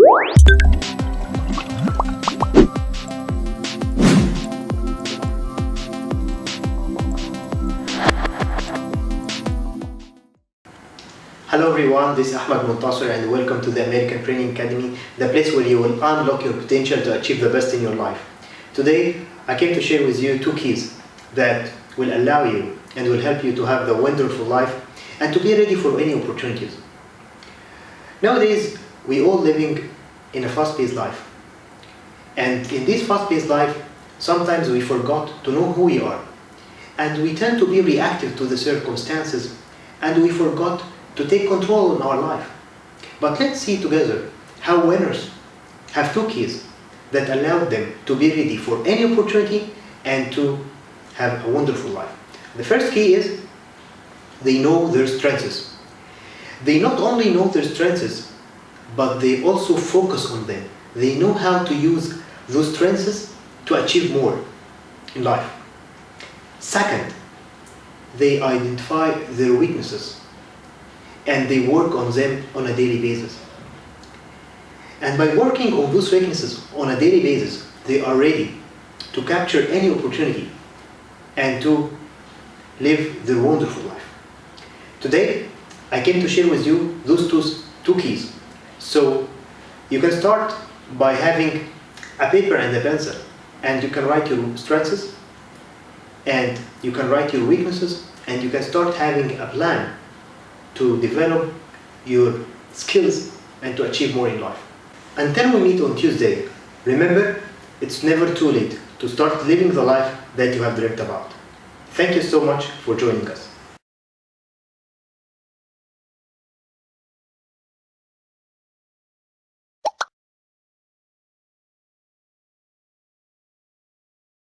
Hello everyone, this is Ahmed Muntasir and welcome to the American Training Academy, the place where you will unlock your potential to achieve the best in your life. Today, I came to share with you 2 keys that will allow you and will help you to have the wonderful life and to be ready for any opportunities. Nowadays, we all living in a fast-paced life. And in this fast-paced life, sometimes we forgot to know who we are. And we tend to be reactive to the circumstances and we forgot to take control in our life. But let's see together how winners have 2 keys that allow them to be ready for any opportunity and to have a wonderful life. The first key is they know their strengths. They not only know their strengths, but they also focus on them. They know how to use those strengths to achieve more in life. Second, they identify their weaknesses and they work on them on a daily basis. And by working on those weaknesses on a daily basis, they are ready to capture any opportunity and to live their wonderful life. Today, I came to share with you those two keys. So you can start by having a paper and a pencil, and you can write your strengths, and you can write your weaknesses, and you can start having a plan to develop your skills and to achieve more in life. Until we meet on Tuesday, remember, it's never too late to start living the life that you have dreamt about. Thank you so much for joining us.